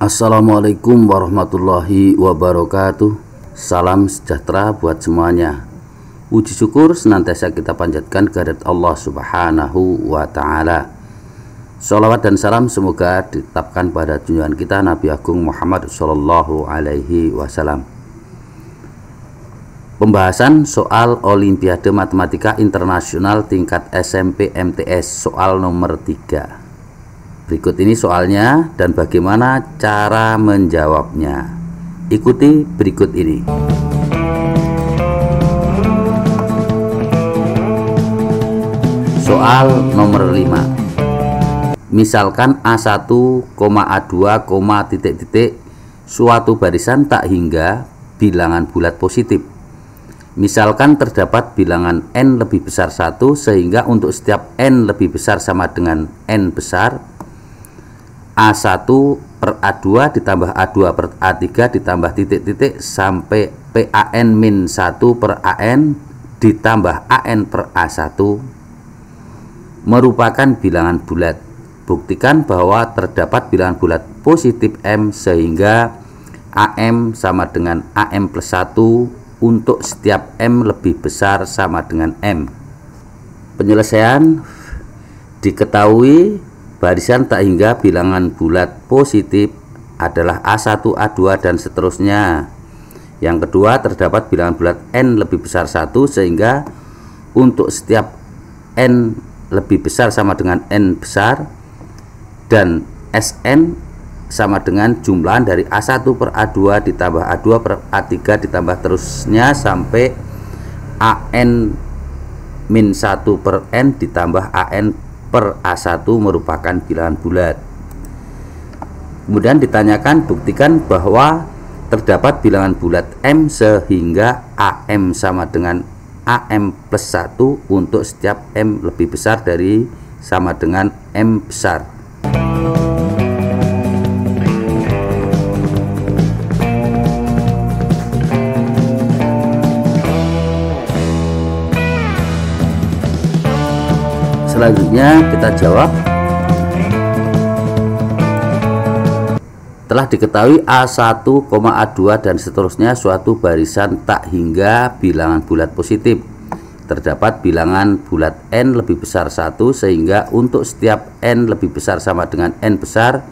Assalamualaikum warahmatullahi wabarakatuh. Salam sejahtera buat semuanya. Puji syukur senantiasa kita panjatkan kehadirat Allah Subhanahu wa Ta'ala. Sholawat dan salam semoga ditetapkan pada junjungan kita Nabi Agung Muhammad Sallallahu Alaihi Wasallam. Pembahasan soal Olimpiade Matematika Internasional tingkat SMP MTS, soal nomor 3. Berikut ini soalnya dan bagaimana cara menjawabnya. Ikuti berikut ini. Soal nomor 5. Misalkan A1, A2, titik-titik suatu barisan tak hingga bilangan bulat positif. Misalkan terdapat bilangan n lebih besar 1 sehingga untuk setiap n lebih besar sama dengan n besar, A1 per A2 ditambah A2 per A3 ditambah titik-titik sampai PAN min 1 per AN ditambah AN per A1 merupakan bilangan bulat. Buktikan bahwa terdapat bilangan bulat positif M sehingga AM sama dengan AM plus 1 untuk setiap M lebih besar sama dengan M. Penyelesaian: diketahui barisan tak hingga bilangan bulat positif adalah A1, A2 dan seterusnya. Yang kedua, terdapat bilangan bulat N lebih besar 1 sehingga untuk setiap N lebih besar sama dengan N besar dan Sn sama dengan jumlahan dari A1 per A2 ditambah A2 per A3 ditambah terusnya sampai AN min 1 per N ditambah AN per A1 merupakan bilangan bulat. Kemudian ditanyakan buktikan bahwa terdapat bilangan bulat M sehingga AM sama dengan AM plus 1 untuk setiap M lebih besar dari sama dengan M besar. Selanjutnya kita jawab. Telah diketahui A1, A2 dan seterusnya suatu barisan tak hingga bilangan bulat positif. Terdapat bilangan bulat N lebih besar 1 sehingga untuk setiap N lebih besar sama dengan N besar,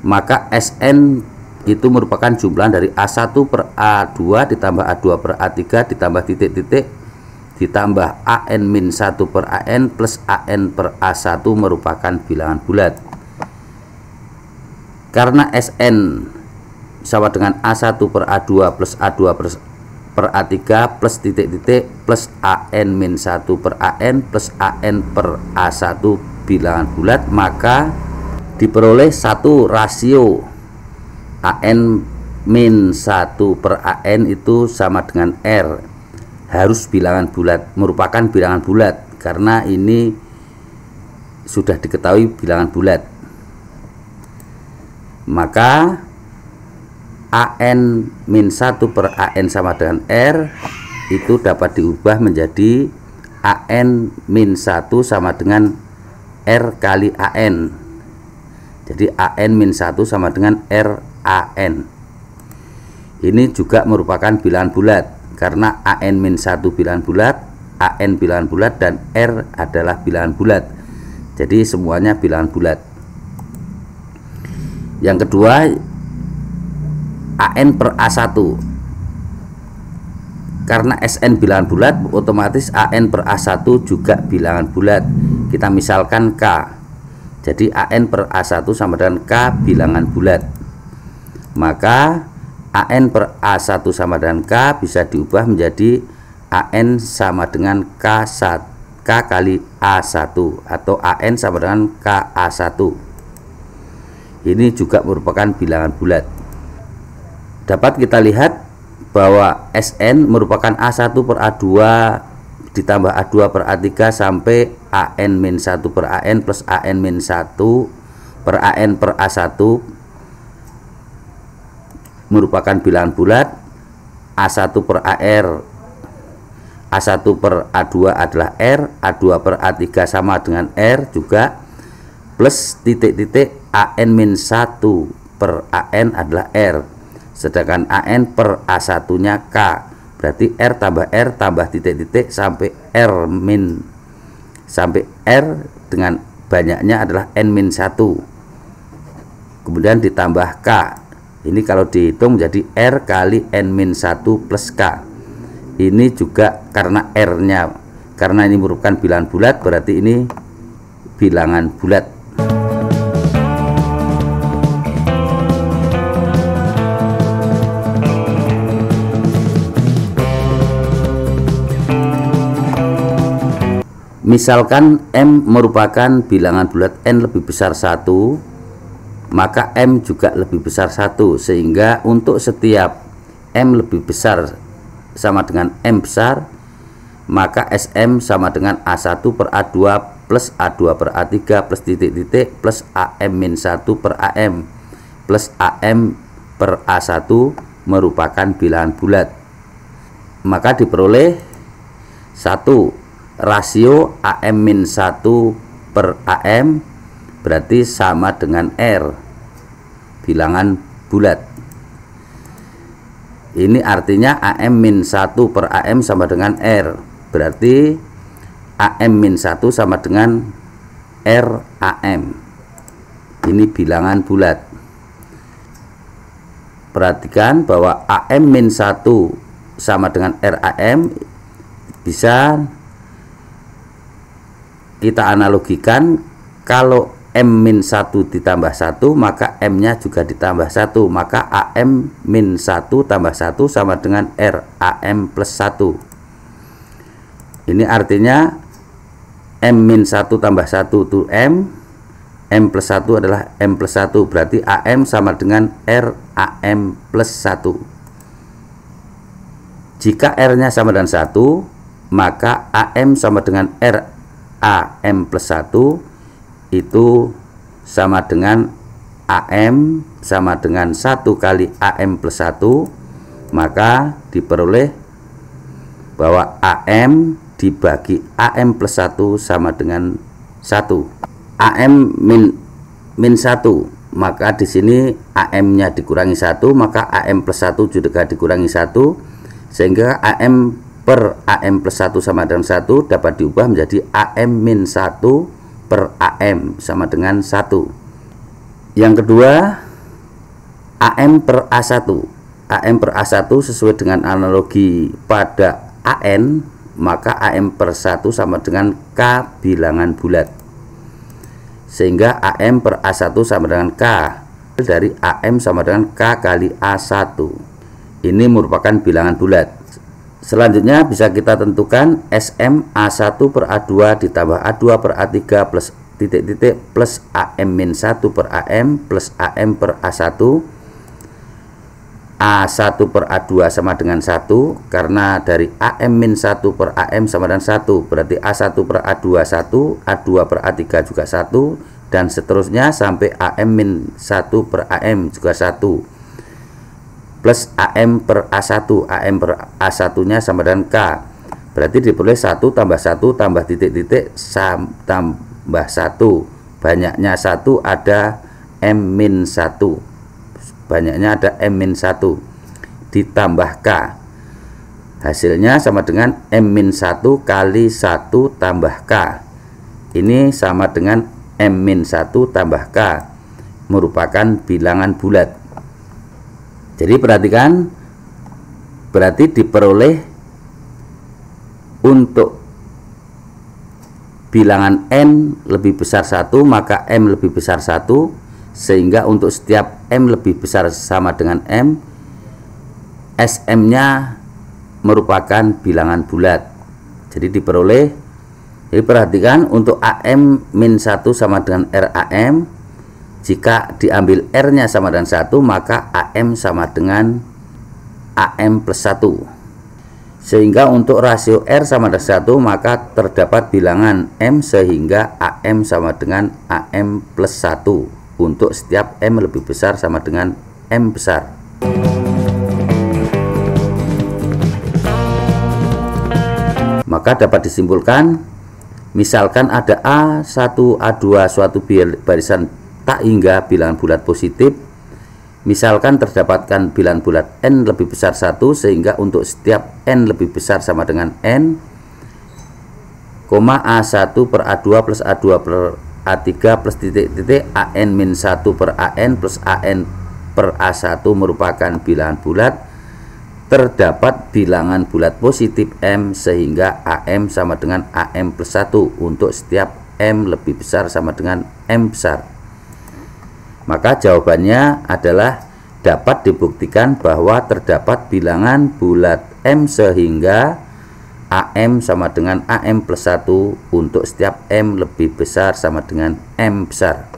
maka Sn itu merupakan jumlahan dari A1 per A2 ditambah A2 per A3 ditambah titik-titik ditambah AN min 1 per AN plus AN per A1 merupakan bilangan bulat. Karena Sn sama dengan A1 per A2 plus A2 per A3 plus titik-titik plus AN min 1 per AN plus AN per A1 bilangan bulat, maka diperoleh satu rasio AN min 1 per AN itu sama dengan R. Harus bilangan bulat, merupakan bilangan bulat karena ini sudah diketahui bilangan bulat. Maka AN min 1 per AN sama dengan R itu dapat diubah menjadi AN min 1 sama dengan R kali AN. Jadi AN min 1 sama dengan R AN. Ini juga merupakan bilangan bulat karena AN min 1 bilangan bulat, AN bilangan bulat, dan R adalah bilangan bulat. Jadi semuanya bilangan bulat. Yang kedua, AN per A1. Karena Sn bilangan bulat, otomatis AN per A1 juga bilangan bulat. Kita misalkan K. Jadi AN per A1 sama dengan K bilangan bulat. Maka AN per A1 sama dengan K bisa diubah menjadi AN sama dengan K1, K kali A1 atau AN sama dengan KA1. Ini juga merupakan bilangan bulat. Dapat kita lihat bahwa Sn merupakan A1 per A2 ditambah A2 per A3 sampai AN min 1 per AN plus AN min 1 per AN per A1 merupakan bilangan bulat. A1 per AR, A1 per A2 adalah R, A2 per A3 sama dengan R juga, plus titik-titik AN min 1 per AN adalah R, sedangkan AN per A1 nya K. Berarti R tambah titik-titik sampai R dengan banyaknya adalah N-1, kemudian ditambah K. Ini kalau dihitung menjadi R kali N-1 plus K. Ini juga karena R nya, karena ini merupakan bilangan bulat, berarti ini bilangan bulat. Misalkan M merupakan bilangan bulat N lebih besar 1, maka M juga lebih besar 1, sehingga untuk setiap M lebih besar sama dengan M besar, maka SM sama dengan A1 per A2 plus A2 per A3 plus titik-titik plus AM-1 per AM plus AM per A1 merupakan bilangan bulat. Maka diperoleh 1. Rasio AM-1 per AM berarti sama dengan R, bilangan bulat. Ini artinya AM-1 per AM sama dengan R, berarti AM-1 sama dengan RAM. Ini bilangan bulat. Perhatikan bahwa AM-1 sama dengan RAM bisa kita analogikan, kalau M-1 ditambah 1 maka M-nya juga ditambah 1, maka AM-1 tambah 1 sama dengan RAM plus 1. Ini artinya M-1 tambah 1 itu M plus 1 adalah M plus 1, berarti AM sama dengan RAM plus 1. Jika R-nya sama dengan 1, maka AM sama dengan RAM plus 1, itu sama dengan AM sama dengan 1 kali AM plus 1, maka diperoleh bahwa AM dibagi AM plus 1 sama dengan 1. AM min 1, maka di sini AM-nya dikurangi 1, maka AM plus 1 juga dikurangi 1, sehingga AM per AM plus 1 sama dengan 1 dapat diubah menjadi AM min 1 per AM sama dengan 1. Yang kedua, AM per A1. AM per A1 sesuai dengan analogi pada AN, maka AM per 1 sama dengan K bilangan bulat, sehingga AM per A1 sama dengan K dari AM sama dengan K kali A1. Ini merupakan bilangan bulat. Selanjutnya bisa kita tentukan SM A1 per A2 ditambah A2 per A3 plus titik-titik plus AM-1 per AM plus AM per A1. A1 per A2 sama dengan 1, karena dari AM-1 per AM sama dengan 1, berarti A1 per A2 1, A2 per A3 juga 1, dan seterusnya sampai AM-1 per AM juga 1, plus AM per A1, AM per A1 nya sama dengan K, berarti diperoleh 1 tambah 1 tambah titik-titik tambah 1, banyaknya 1 ada M-1, banyaknya ada M-1 ditambah K, hasilnya sama dengan M-1 kali 1 tambah K, ini sama dengan M-1 tambah K, merupakan bilangan bulat. Jadi perhatikan, berarti diperoleh untuk bilangan N lebih besar 1 maka M lebih besar 1, sehingga untuk setiap M lebih besar sama dengan M, SM nya merupakan bilangan bulat. Jadi diperoleh, jadi perhatikan untuk AM-1 sama dengan RAM, jika diambil R nya sama dengan 1 maka AM sama dengan AM plus 1, sehingga untuk rasio R sama dengan 1 maka terdapat bilangan M sehingga AM sama dengan AM plus 1 untuk setiap M lebih besar sama dengan M besar. Maka dapat disimpulkan, misalkan ada A1, A2 suatu barisan tak hingga bilangan bulat positif Misalkan terdapatkan bilangan bulat n lebih besar 1, sehingga untuk setiap n lebih besar sama dengan n, A1 per A2 plus A2 per A3 plus titik-titik AN min 1 per AN plus AN per A1 merupakan bilangan bulat, terdapat bilangan bulat positif M sehingga AM sama dengan AM plus 1 untuk setiap M lebih besar sama dengan M besar. Maka jawabannya adalah dapat dibuktikan bahwa terdapat bilangan bulat M sehingga AM sama dengan AM plus 1 untuk setiap M lebih besar sama dengan M besar.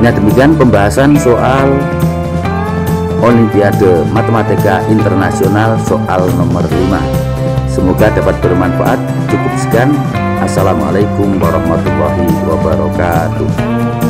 Nah, demikian pembahasan soal Olimpiade Matematika Internasional soal nomor 5. Semoga dapat bermanfaat. Cukup sekian. Assalamualaikum warahmatullahi wabarakatuh.